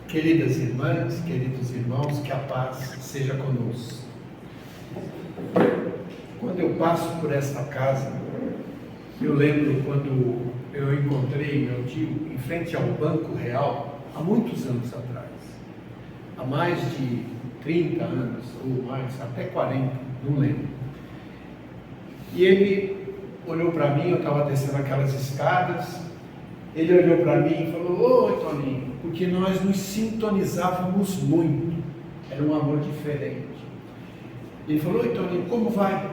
Queridas irmãs, queridos irmãos, que a paz seja conosco. Quando eu passo por esta casa, eu lembro quando eu encontrei meu tio em frente ao Banco Real, há muitos anos atrás, há mais de 30 anos, ou mais, até 40, não lembro. E ele olhou para mim, eu estava descendo aquelas escadas, ele olhou para mim e falou: "Oi, Toninho", porque nós nos sintonizávamos muito, era um amor diferente. Ele falou: "Oi, Toninho, como vai?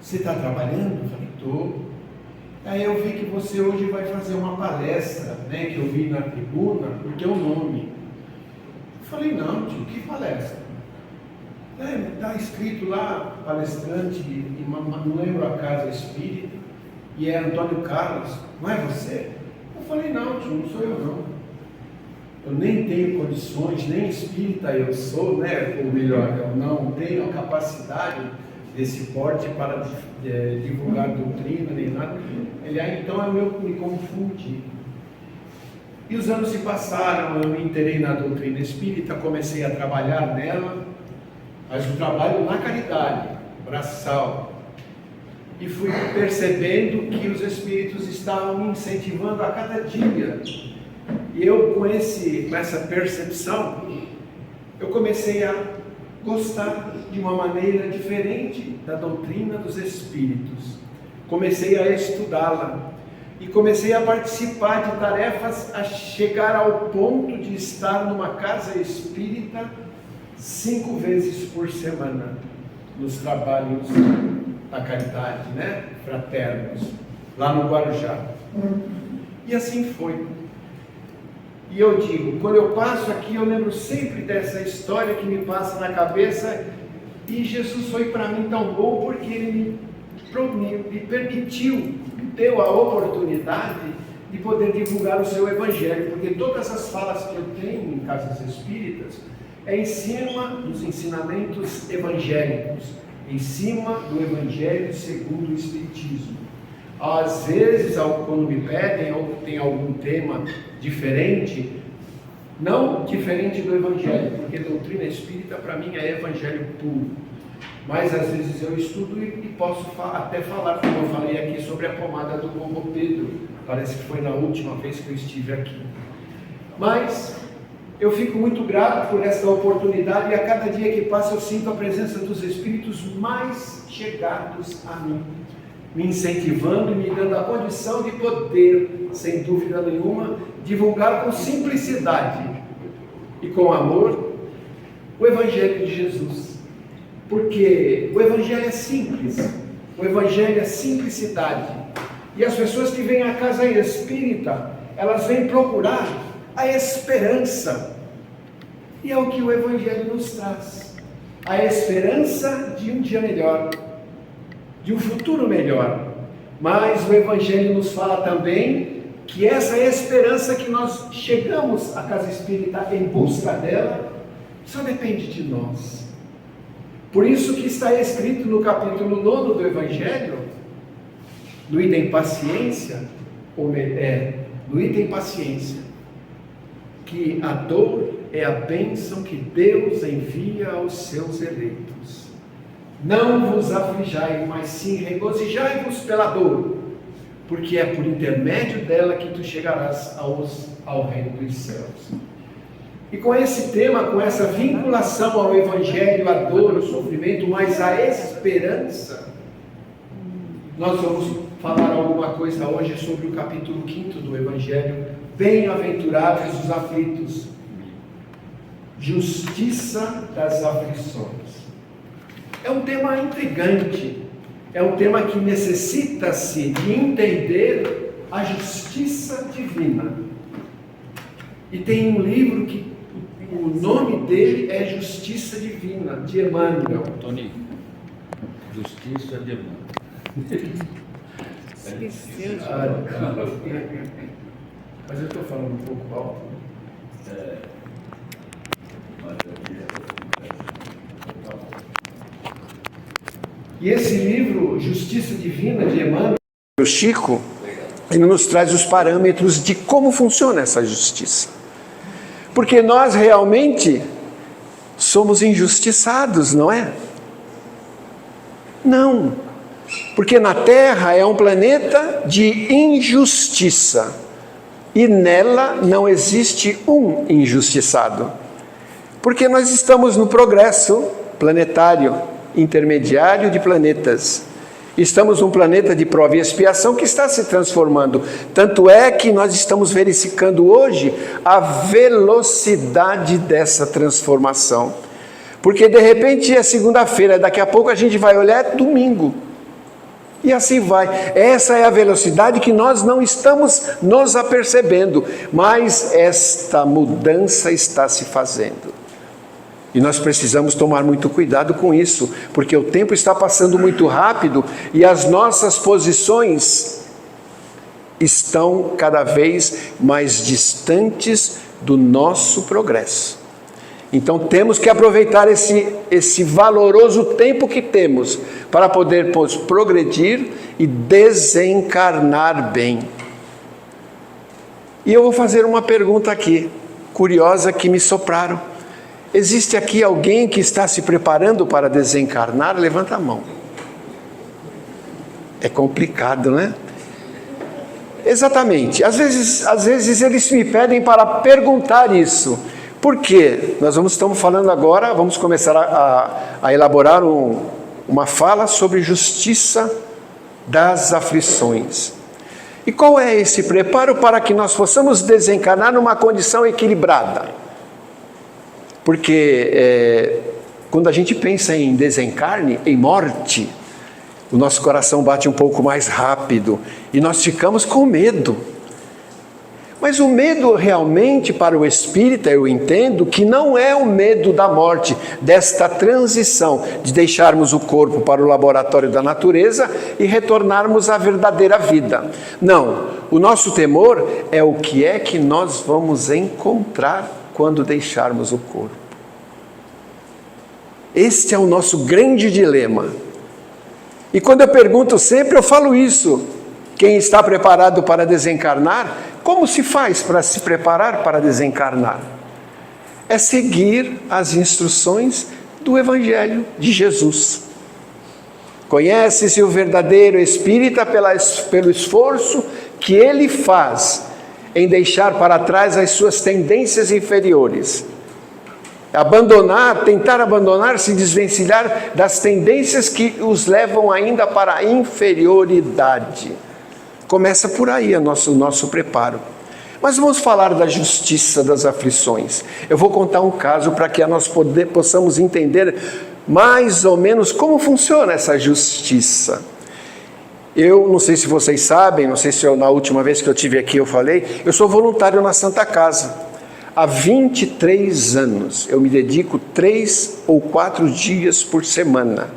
Você está trabalhando?" Eu falei: "Estou." Aí eu vi que você hoje vai fazer uma palestra, né, que eu vi na tribuna, por teu nome. Eu falei: "Não, tio, que palestra?" Está escrito lá, palestrante, não lembro a casa espírita, e é Antônio Carlos, não é você? Eu falei: "Não, tio, não sou eu não. Eu nem tenho condições, nem espírita eu sou, né? Ou melhor, eu não tenho a capacidade desse porte para divulgar doutrina, nem nada." Ele: "Ah, então eu me confundi." E os anos se passaram, eu me inteirei na doutrina espírita, comecei a trabalhar nela, mas o trabalho na caridade, braçal. E fui percebendo que os espíritos estavam me incentivando a cada dia. E eu, com essa percepção, eu comecei a gostar de uma maneira diferente da doutrina dos espíritos. Comecei a estudá-la e comecei a participar de tarefas, a chegar ao ponto de estar numa casa espírita 5 vezes por semana, nos trabalhos da caridade, né, fraternos, lá no Guarujá. E assim foi. E eu digo, quando eu passo aqui, eu lembro sempre dessa história que me passa na cabeça, e Jesus foi para mim tão bom, porque Ele me permitiu, me deu a oportunidade de poder divulgar o seu Evangelho, porque todas as falas que eu tenho em casas espíritas é em cima dos ensinamentos evangélicos, em cima do Evangelho segundo o Espiritismo. Às vezes, quando me pedem ou tem algum tema diferente, não diferente do Evangelho, porque doutrina espírita para mim é Evangelho puro, mas às vezes eu estudo e posso até falar, como eu falei aqui, sobre a pomada do Bobo Pedro, parece que foi na última vez que eu estive aqui. Mas eu fico muito grato por essa oportunidade, e a cada dia que passa eu sinto a presença dos Espíritos mais chegados a mim, me incentivando e me dando a condição de poder, sem dúvida nenhuma, divulgar com simplicidade e com amor o Evangelho de Jesus. Porque o Evangelho é simples, o Evangelho é simplicidade. E as pessoas que vêm à casa espírita, elas vêm procurar a esperança. E é o que o Evangelho nos traz: a esperança de um dia melhor, de um futuro melhor. Mas o Evangelho nos fala também que essa esperança que nós chegamos à casa espírita em busca dela, só depende de nós. Por isso que está escrito no capítulo 9 do Evangelho, no item paciência, no item paciência, que a dor é a bênção que Deus envia aos seus eleitos. Não vos aflijai, mas sim regozijai-vos pela dor, porque é por intermédio dela que tu chegarás ao reino dos céus. E com esse tema, com essa vinculação ao Evangelho, a dor, o sofrimento, mas a esperança, nós vamos falar alguma coisa hoje sobre o capítulo 5 do Evangelho. Bem-aventurados os aflitos, justiça das aflições. É um tema intrigante, é um tema que necessita-se de entender a justiça divina. E tem um livro que o nome dele é Justiça Divina, de Emmanuel. Tony, Justiça de Emmanuel. Esqueceu, mas eu estou falando um pouco alto. E esse livro, Justiça Divina, de Emmanuel, o Chico, ele nos traz os parâmetros de como funciona essa justiça. Porque nós realmente somos injustiçados, não é? Não, porque na Terra é um planeta de injustiça e nela não existe um injustiçado, porque nós estamos no progresso planetário intermediário de planetas. Estamos num planeta de prova e expiação que está se transformando. Tanto é que nós estamos verificando hoje a velocidade dessa transformação. Porque de repente é segunda-feira, daqui a pouco a gente vai olhar, é domingo. E assim vai. Essa é a velocidade que nós não estamos nos apercebendo. Mas esta mudança está se fazendo. E nós precisamos tomar muito cuidado com isso, porque o tempo está passando muito rápido e as nossas posições estão cada vez mais distantes do nosso progresso. Então temos que aproveitar esse valoroso tempo que temos para poder progredir e desencarnar bem. E eu vou fazer uma pergunta aqui, curiosa, que me sopraram. Existe aqui alguém que está se preparando para desencarnar? Levanta a mão. É complicado, né? Exatamente. Às vezes eles me pedem para perguntar isso. Por quê? Estamos falando agora, vamos começar a elaborar uma fala sobre justiça das aflições. E qual é esse preparo para que nós possamos desencarnar numa condição equilibrada? Porque quando a gente pensa em desencarne, em morte, o nosso coração bate um pouco mais rápido e nós ficamos com medo. Mas o medo realmente para o espírita, eu entendo que não é o medo da morte, desta transição, de deixarmos o corpo para o laboratório da natureza e retornarmos à verdadeira vida. Não, o nosso temor é o que é que nós vamos encontrar quando deixarmos o corpo. Este é o nosso grande dilema. E quando eu pergunto sempre, eu falo isso. Quem está preparado para desencarnar, como se faz para se preparar para desencarnar? É seguir as instruções do Evangelho de Jesus. Conhece-se o verdadeiro espírita pelo esforço que ele faz em deixar para trás as suas tendências inferiores. Tentar abandonar, se desvencilhar das tendências que os levam ainda para a inferioridade. Começa por aí o nosso preparo. Mas vamos falar da justiça das aflições. Eu vou contar um caso para que nós possamos entender mais ou menos como funciona essa justiça. Eu não sei se vocês sabem, não sei se na última vez que eu estive aqui eu falei, eu sou voluntário na Santa Casa. Há 23 anos eu me dedico 3 ou 4 dias por semana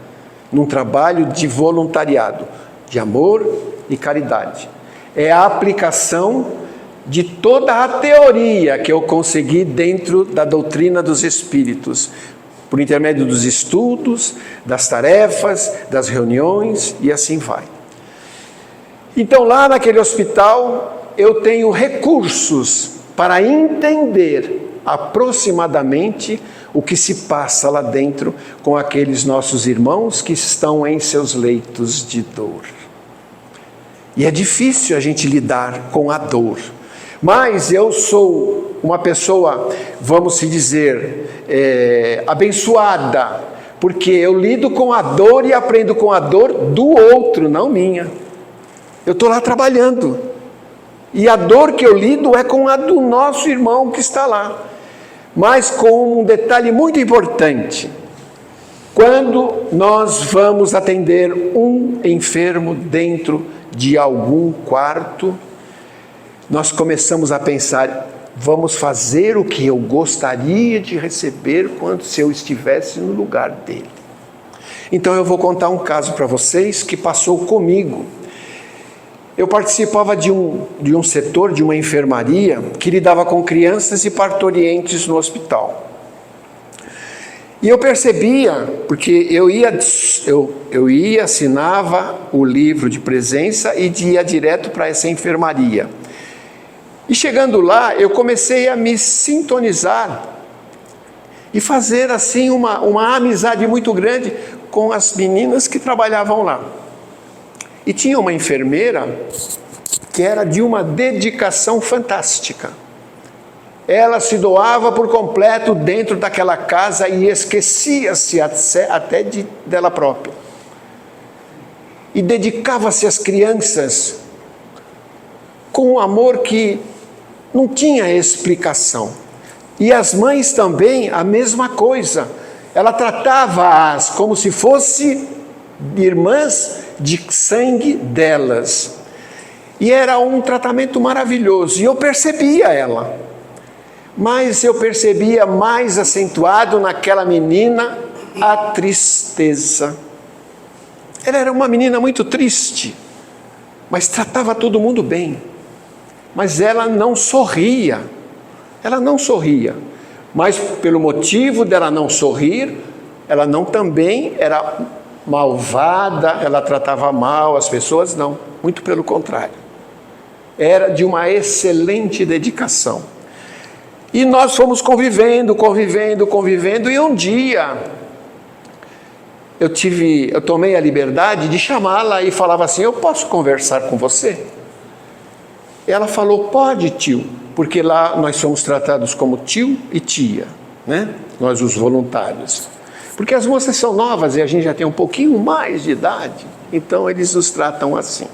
num trabalho de voluntariado, de amor e caridade. É a aplicação de toda a teoria que eu consegui dentro da doutrina dos Espíritos, por intermédio dos estudos, das tarefas, das reuniões e assim vai. Então, lá naquele hospital, eu tenho recursos para entender aproximadamente o que se passa lá dentro com aqueles nossos irmãos que estão em seus leitos de dor. E é difícil a gente lidar com a dor. Mas eu sou uma pessoa, vamos se dizer, abençoada, porque eu lido com a dor e aprendo com a dor do outro, não minha. Eu estou lá trabalhando. E a dor que eu lido é com a do nosso irmão que está lá. Mas com um detalhe muito importante. Quando nós vamos atender um enfermo dentro de algum quarto, nós começamos a pensar, vamos fazer o que eu gostaria de receber se eu estivesse no lugar dele. Então eu vou contar um caso para vocês que passou comigo. Eu participava de um setor, de uma enfermaria, que lidava com crianças e parturientes no hospital. E eu percebia, porque eu ia, assinava o livro de presença e ia direto para essa enfermaria. E chegando lá, eu comecei a me sintonizar e fazer assim uma amizade muito grande com as meninas que trabalhavam lá. E tinha uma enfermeira que era de uma dedicação fantástica. Ela se doava por completo dentro daquela casa e esquecia-se até dela própria. E dedicava-se às crianças com um amor que não tinha explicação. E as mães também, a mesma coisa. Ela tratava-as como se fossem irmãs de sangue delas. E era um tratamento maravilhoso. E eu percebia ela. Mas eu percebia mais acentuado naquela menina a tristeza. Ela era uma menina muito triste, mas tratava todo mundo bem. Mas ela não sorria. Ela não sorria. Mas pelo motivo dela não sorrir, ela não também era malvada, ela tratava mal as pessoas, não. Muito pelo contrário. Era de uma excelente dedicação. E nós fomos convivendo, e um dia eu tomei a liberdade de chamá-la e falava assim: eu posso conversar com você? Ela falou: pode, tio, porque lá nós somos tratados como tio e tia, né? Nós os voluntários. Porque as moças são novas e a gente já tem um pouquinho mais de idade, então eles nos tratam assim.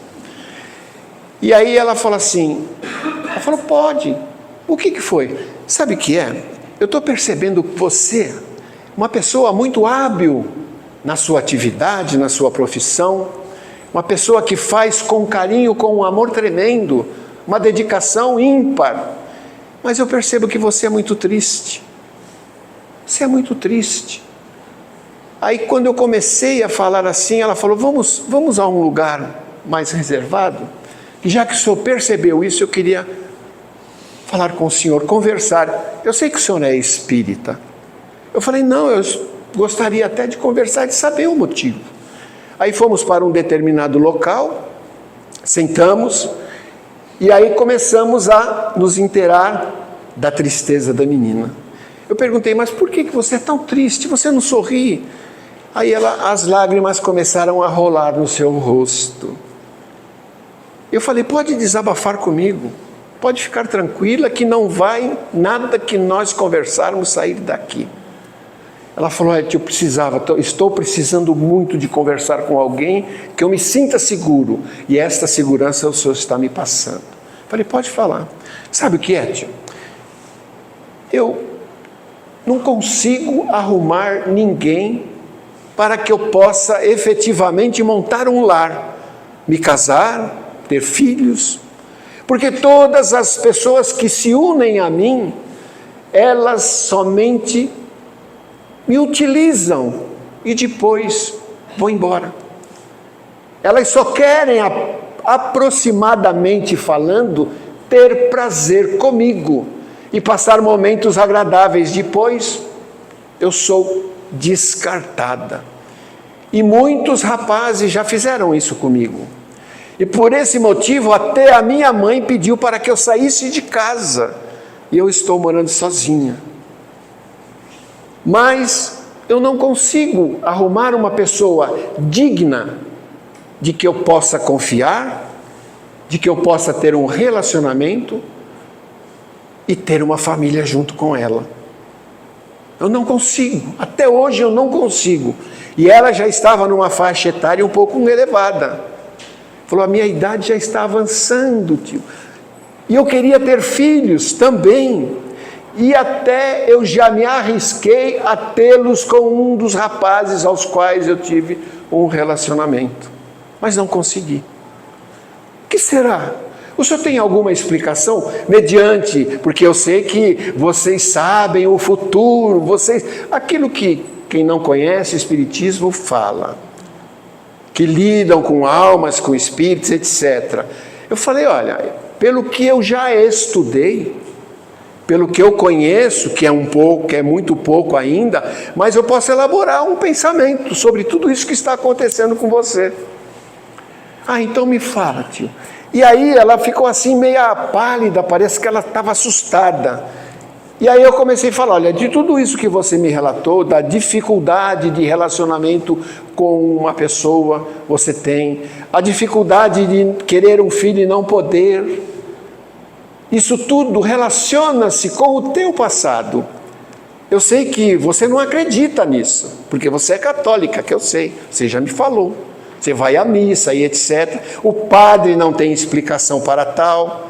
E aí ela falou assim, pode. O que foi? Sabe o que é? Eu estou percebendo que você, uma pessoa muito hábil na sua atividade, na sua profissão, uma pessoa que faz com carinho, com um amor tremendo, uma dedicação ímpar, mas eu percebo que você é muito triste. Você é muito triste. Aí quando eu comecei a falar assim, ela falou: vamos a um lugar mais reservado? E já que o senhor percebeu isso, eu queria falar com o senhor, conversar. Eu sei que o senhor é espírita. Eu falei: não, eu gostaria até de conversar, de saber o motivo. Aí fomos para um determinado local, sentamos, e aí começamos a nos inteirar da tristeza da menina. Eu perguntei: mas por que você é tão triste? Você não sorri? Aí as lágrimas começaram a rolar no seu rosto. Eu falei: pode desabafar comigo, pode ficar tranquila que não vai nada que nós conversarmos sair daqui. Ela falou: estou precisando muito de conversar com alguém que eu me sinta seguro, e esta segurança o senhor está me passando. Eu falei: pode falar. Sabe o que é, tio? Eu não consigo arrumar ninguém para que eu possa efetivamente montar um lar, me casar, ter filhos, porque todas as pessoas que se unem a mim, elas somente me utilizam e depois vão embora. Elas só querem, aproximadamente falando, ter prazer comigo e passar momentos agradáveis. Depois eu sou descartada. E muitos rapazes já fizeram isso comigo. E por esse motivo até a minha mãe pediu para que eu saísse de casa. E eu estou morando sozinha. Mas eu não consigo arrumar uma pessoa digna de que eu possa confiar, de que eu possa ter um relacionamento e ter uma família junto com ela. Eu não consigo, até hoje eu não consigo. E ela já estava numa faixa etária um pouco elevada. Falou: a minha idade já está avançando, tio. E eu queria ter filhos também. E até eu já me arrisquei a tê-los com um dos rapazes aos quais eu tive um relacionamento. Mas não consegui. O que será? O senhor tem alguma explicação? Mediante, porque eu sei que vocês sabem o futuro, aquilo que quem não conhece o Espiritismo fala, que lidam com almas, com espíritos, etc. Eu falei: olha, pelo que eu já estudei, pelo que eu conheço, que é muito pouco ainda, mas eu posso elaborar um pensamento sobre tudo isso que está acontecendo com você. Então me fala, tio, E aí ela ficou assim meia pálida, parece que ela estava assustada. E aí eu comecei a falar, olha, de tudo isso que você me relatou, da dificuldade de relacionamento com uma pessoa, você tem, a dificuldade de querer um filho e não poder, isso tudo relaciona-se com o teu passado. Eu sei que você não acredita nisso, porque você é católica, que eu sei, você já me falou. Você vai à missa e etc. O padre não tem explicação para tal.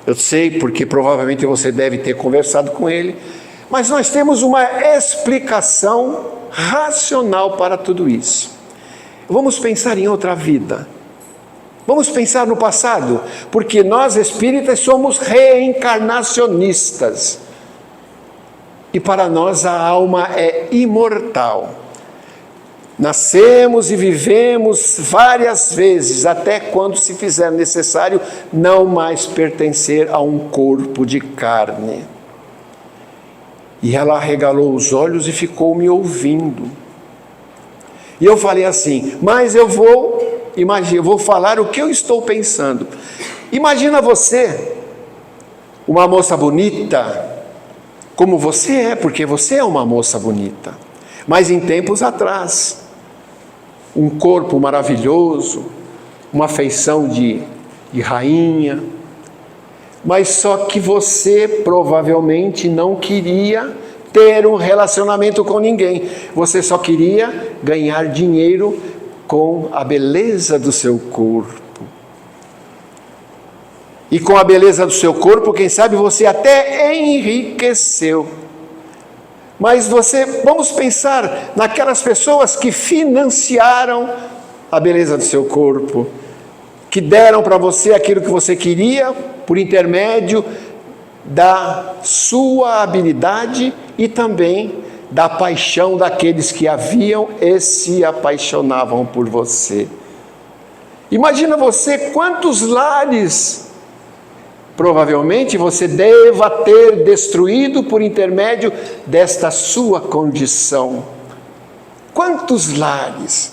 Eu sei, porque provavelmente você deve ter conversado com ele. Mas nós temos uma explicação racional para tudo isso. Vamos pensar em outra vida. Vamos pensar no passado, porque nós espíritas somos reencarnacionistas. E para nós a alma é imortal. Nascemos e vivemos várias vezes, até quando se fizer necessário não mais pertencer a um corpo de carne. E ela arregalou os olhos e ficou me ouvindo. E eu falei assim, mas eu vou falar o que eu estou pensando. Imagina você, uma moça bonita, como você é, porque você é uma moça bonita, mas em tempos atrás, um corpo maravilhoso, uma feição de rainha, mas só que você provavelmente não queria ter um relacionamento com ninguém, você só queria ganhar dinheiro com a beleza do seu corpo. E com a beleza do seu corpo, quem sabe você até enriqueceu. Mas vamos pensar naquelas pessoas que financiaram a beleza do seu corpo, que deram para você aquilo que você queria por intermédio da sua habilidade e também da paixão daqueles que haviam e se apaixonavam por você. Imagina você quantos lares provavelmente você deva ter destruído por intermédio desta sua condição. Quantos lares,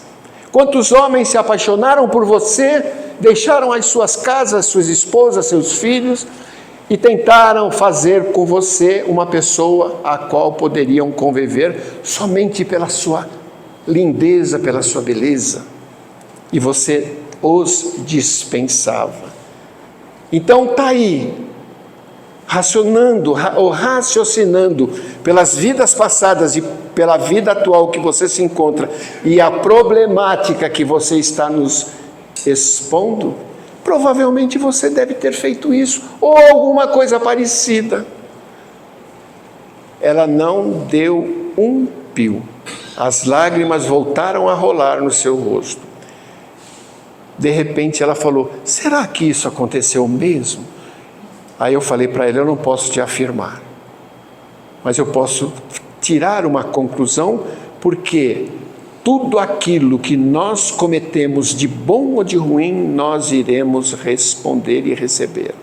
quantos homens se apaixonaram por você, deixaram as suas casas, suas esposas, seus filhos e tentaram fazer com você uma pessoa a qual poderiam conviver somente pela sua lindeza, pela sua beleza. E você os dispensava. Então está aí, raciocinando pelas vidas passadas e pela vida atual que você se encontra e a problemática que você está nos expondo, provavelmente você deve ter feito isso ou alguma coisa parecida. Ela não deu um pio, as lágrimas voltaram a rolar no seu rosto. De repente ela falou, será que isso aconteceu mesmo? Aí eu falei para ela, eu não posso te afirmar, mas eu posso tirar uma conclusão, porque tudo aquilo que nós cometemos de bom ou de ruim, nós iremos responder e receber.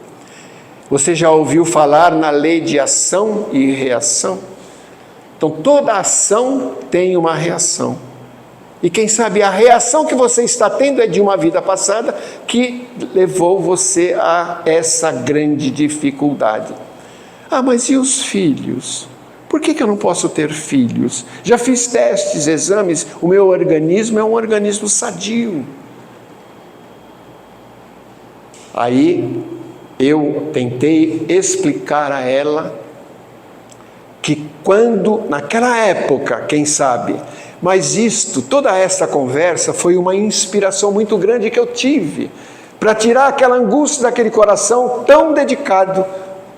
Você já ouviu falar na lei de ação e reação? Então toda ação tem uma reação. E quem sabe a reação que você está tendo é de uma vida passada que levou você a essa grande dificuldade. Ah, mas e os filhos? Por que eu não posso ter filhos? Já fiz testes, exames, o meu organismo é um organismo sadio. Aí eu tentei explicar a ela que naquela época, quem sabe, mas toda essa conversa foi uma inspiração muito grande que eu tive para tirar aquela angústia daquele coração tão dedicado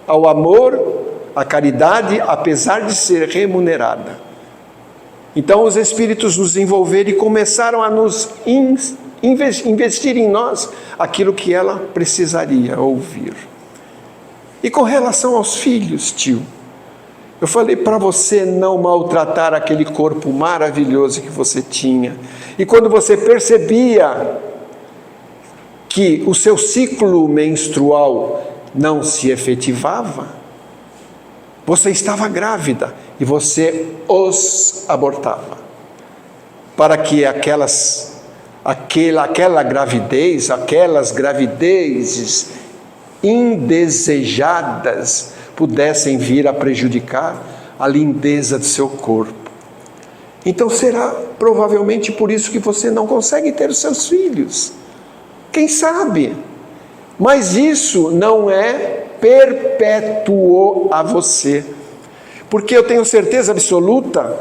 ao amor, à caridade, apesar de ser remunerada. Então os Espíritos nos envolveram e começaram a nos investir em nós aquilo que ela precisaria ouvir. E com relação aos filhos, tio, eu falei para você não maltratar aquele corpo maravilhoso que você tinha. E quando você percebia que o seu ciclo menstrual não se efetivava, você estava grávida e você os abortava, para que aquelas aquela gravidez, aquelas gravidezes indesejadas pudessem vir a prejudicar a lindeza do seu corpo. Então será provavelmente por isso que você não consegue ter os seus filhos. Quem sabe? Mas isso não é perpétuo a você. Porque eu tenho certeza absoluta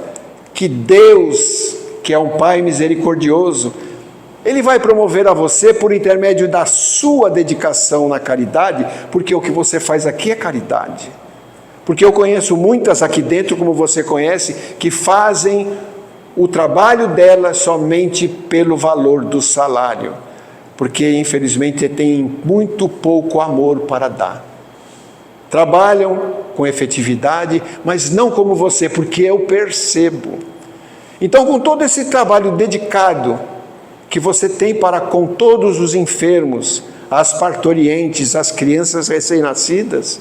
que Deus, que é um Pai misericordioso, Ele vai promover a você por intermédio da sua dedicação na caridade, porque o que você faz aqui é caridade. Porque eu conheço muitas aqui dentro, como você conhece, que fazem o trabalho delas somente pelo valor do salário, porque infelizmente têm muito pouco amor para dar. Trabalham com efetividade, mas não como você, porque eu percebo. Então, com todo esse trabalho dedicado que você tem para com todos os enfermos, as parturientes, as crianças recém-nascidas,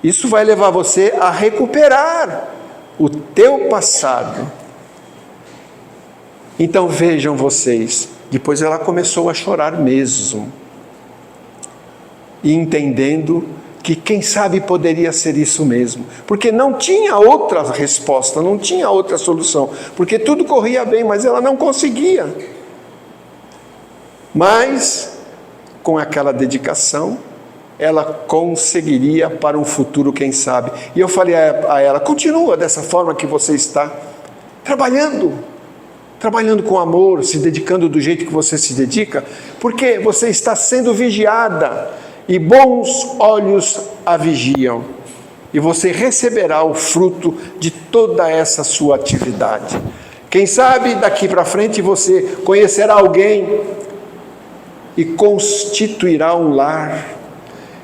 isso vai levar você a recuperar o teu passado. Então vejam vocês, depois ela começou a chorar mesmo, e entendendo que quem sabe poderia ser isso mesmo, porque não tinha outra resposta, não tinha outra solução, porque tudo corria bem, mas ela não conseguia. Mas, com aquela dedicação, ela conseguiria para um futuro, quem sabe. E eu falei a ela, continua dessa forma que você está, trabalhando com amor, se dedicando do jeito que você se dedica, porque você está sendo vigiada, e bons olhos a vigiam, e você receberá o fruto de toda essa sua atividade. Quem sabe daqui para frente você conhecerá alguém e constituirá um lar.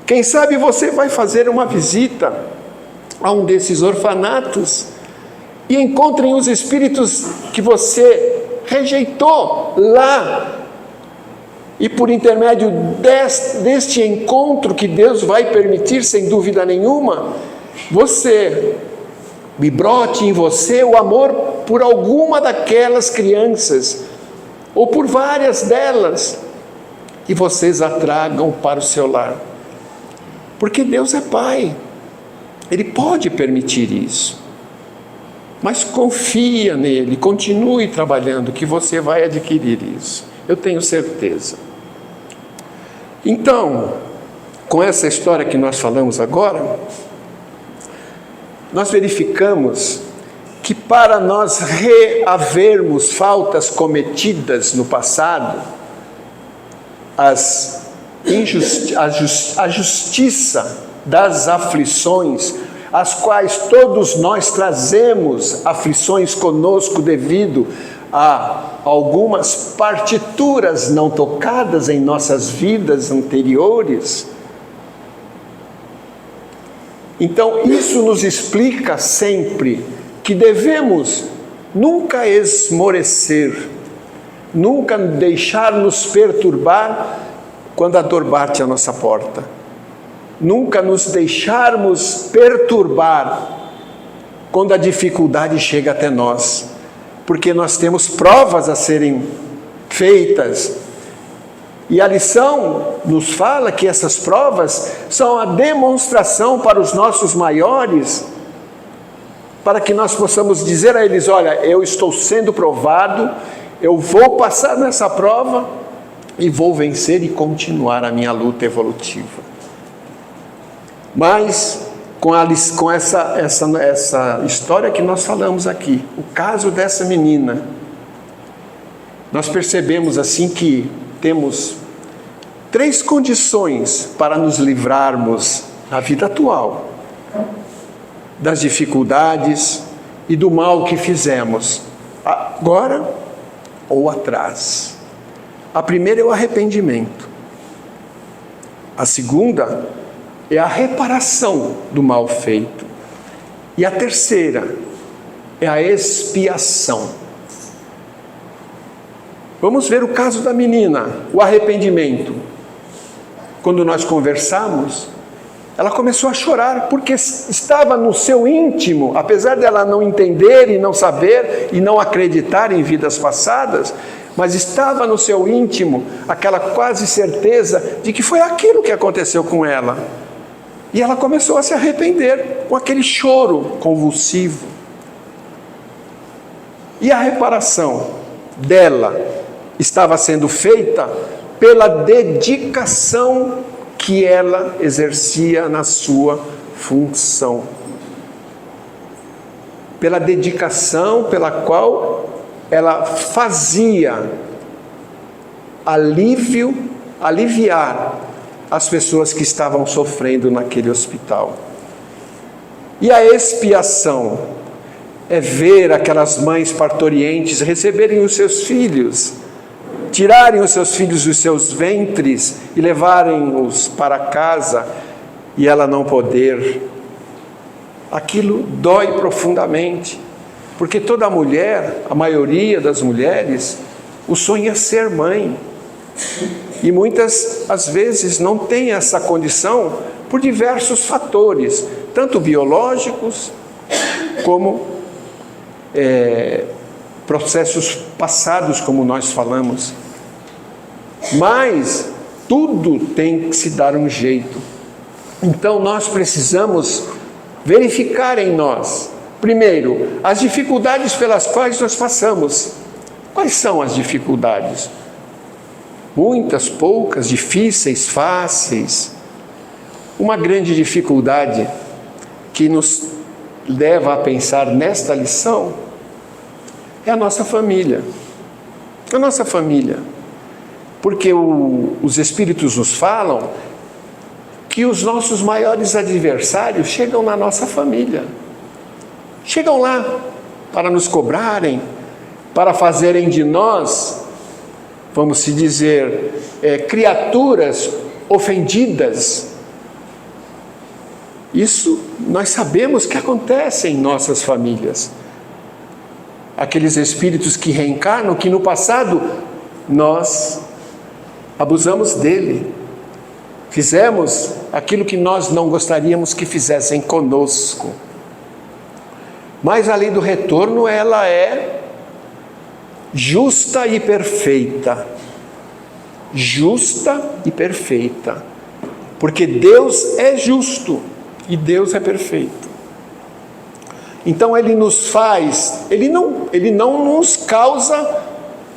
Quem sabe você vai fazer uma visita a um desses orfanatos e encontrem os espíritos que você rejeitou lá. E por intermédio deste encontro que Deus vai permitir, sem dúvida nenhuma, me brote em você o amor por alguma daquelas crianças, ou por várias delas, e vocês a tragam para o seu lar. Porque Deus é Pai, Ele pode permitir isso. Mas confia nele, continue trabalhando, que você vai adquirir isso. Eu tenho certeza. Então, com essa história que nós falamos agora, nós verificamos que para nós reavermos faltas cometidas no passado, a justiça das aflições, as quais todos nós trazemos aflições conosco devido a algumas partituras não tocadas em nossas vidas anteriores. Então, isso nos explica sempre que devemos nunca esmorecer, nunca deixar-nos perturbar quando a dor bate à nossa porta. Nunca nos deixarmos perturbar quando a dificuldade chega até nós, porque nós temos provas a serem feitas, e a lição nos fala que essas provas são a demonstração para os nossos maiores, para que nós possamos dizer a eles: olha, eu estou sendo provado, eu vou passar nessa prova e vou vencer e continuar a minha luta evolutiva. Mas com essa história que nós falamos aqui, o caso dessa menina, nós percebemos assim que temos 3 condições para nos livrarmos na vida atual das dificuldades e do mal que fizemos, agora ou atrás. A primeira é o arrependimento. A segunda é a reparação do mal feito. E a terceira é a expiação. Vamos ver o caso da menina, o arrependimento. Quando nós conversamos, ela começou a chorar porque estava no seu íntimo, apesar dela não entender e não saber e não acreditar em vidas passadas, mas estava no seu íntimo aquela quase certeza de que foi aquilo que aconteceu com ela. E ela começou a se arrepender com aquele choro convulsivo. E a reparação dela estava sendo feita pela dedicação que ela exercia na sua função. Pela dedicação pela qual ela fazia aliviar as pessoas que estavam sofrendo naquele hospital. E a expiação é ver aquelas mães parturientes receberem os seus filhos, tirarem os seus filhos dos seus ventres e levarem-os para casa e ela não poder. Aquilo dói profundamente, porque toda mulher, a maioria das mulheres, o sonho é ser mãe. E muitas, às vezes, não têm essa condição por diversos fatores, tanto biológicos, como processos passados, como nós falamos. Mas tudo tem que se dar um jeito. Então nós precisamos verificar em nós, primeiro, as dificuldades pelas quais nós passamos. Quais são as dificuldades? Muitas, poucas, difíceis, fáceis. Uma grande dificuldade que nos leva a pensar nesta lição é a nossa família. A nossa família. Porque os Espíritos nos falam que os nossos maiores adversários chegam na nossa família. Chegam lá para nos cobrarem, para fazerem de nós, vamos se dizer, criaturas ofendidas. Isso nós sabemos que acontece em nossas famílias. Aqueles espíritos que reencarnam, que no passado nós abusamos dele. Fizemos aquilo que nós não gostaríamos que fizessem conosco. Mas a lei do retorno, ela é justa e perfeita. Justa e perfeita. Porque Deus é justo e Deus é perfeito. Então Ele nos faz, Ele não nos causa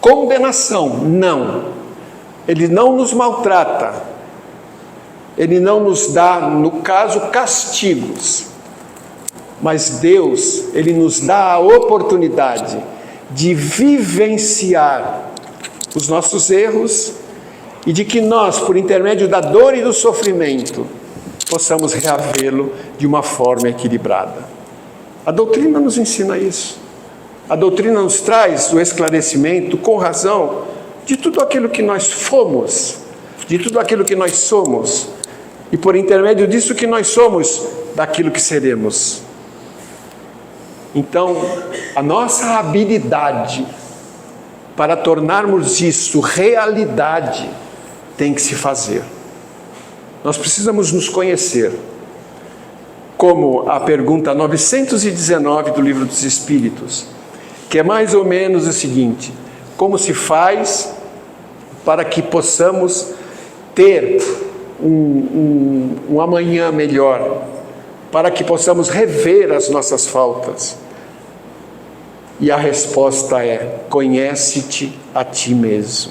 condenação, não. Ele não nos maltrata. Ele não nos dá, no caso, castigos. Mas Deus, Ele nos dá a oportunidade de vivenciar os nossos erros e de que nós, por intermédio da dor e do sofrimento, possamos reavê-lo de uma forma equilibrada. A doutrina nos ensina isso. A doutrina nos traz o esclarecimento, com razão, de tudo aquilo que nós fomos, de tudo aquilo que nós somos, e por intermédio disso que nós somos, daquilo que seremos. Então, a nossa habilidade para tornarmos isso realidade tem que se fazer. Nós precisamos nos conhecer. Como a pergunta 919 do Livro dos Espíritos, que é mais ou menos o seguinte: como se faz para que possamos ter um amanhã melhor, para que possamos rever as nossas faltas? E a resposta é: conhece-te a ti mesmo.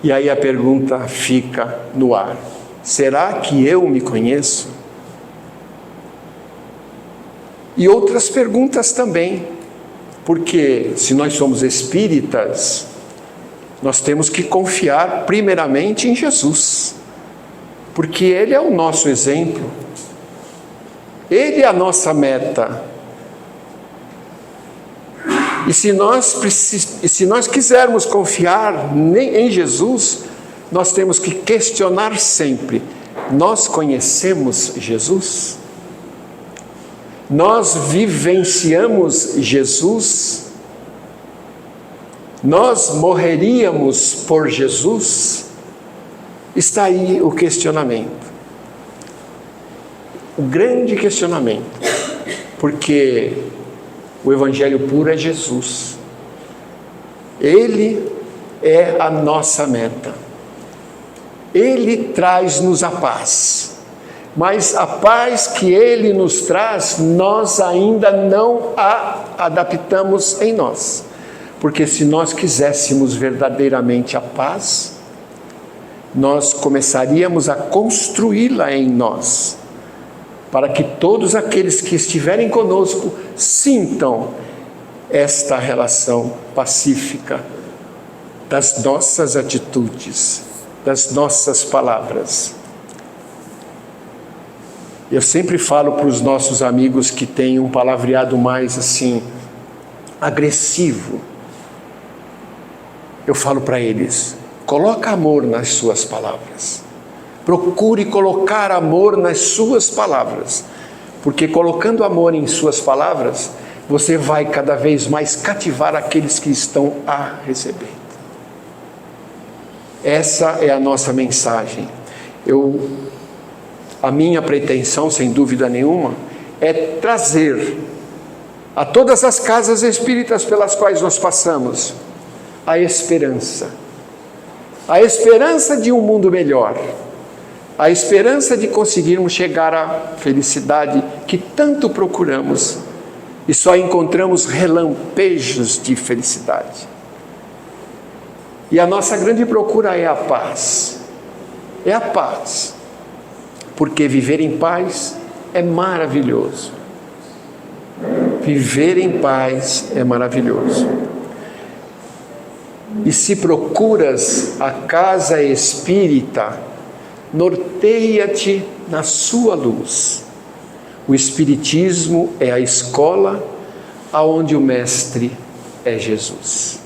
E aí a pergunta fica no ar: será que eu me conheço? E outras perguntas também, porque se nós somos espíritas, nós temos que confiar primeiramente em Jesus, porque Ele é o nosso exemplo, Ele é a nossa meta. E se nós quisermos confiar em Jesus, nós temos que questionar sempre: nós conhecemos Jesus? Nós vivenciamos Jesus? Nós morreríamos por Jesus? Está aí o questionamento. O grande questionamento. Porque o Evangelho puro é Jesus. Ele é a nossa meta. Ele traz-nos a paz. Mas a paz que Ele nos traz, nós ainda não a adaptamos em nós. Porque se nós quiséssemos verdadeiramente a paz, nós começaríamos a construí-la em nós, para que todos aqueles que estiverem conosco sintam esta relação pacífica das nossas atitudes, das nossas palavras. Eu sempre falo para os nossos amigos que têm um palavreado mais assim, agressivo. Eu falo para eles, coloca amor nas suas palavras. Procure colocar amor nas suas palavras. Porque colocando amor em suas palavras, você vai cada vez mais cativar aqueles que estão a receber. Essa é a nossa mensagem. A minha pretensão, sem dúvida nenhuma, é trazer a todas as casas espíritas pelas quais nós passamos a esperança de um mundo melhor, a esperança de conseguirmos chegar à felicidade que tanto procuramos e só encontramos relampejos de felicidade. E a nossa grande procura é a paz. É a paz. Porque viver em paz é maravilhoso. Viver em paz é maravilhoso. E se procuras a casa espírita, norteia-te na sua luz. O Espiritismo é a escola aonde o mestre é Jesus.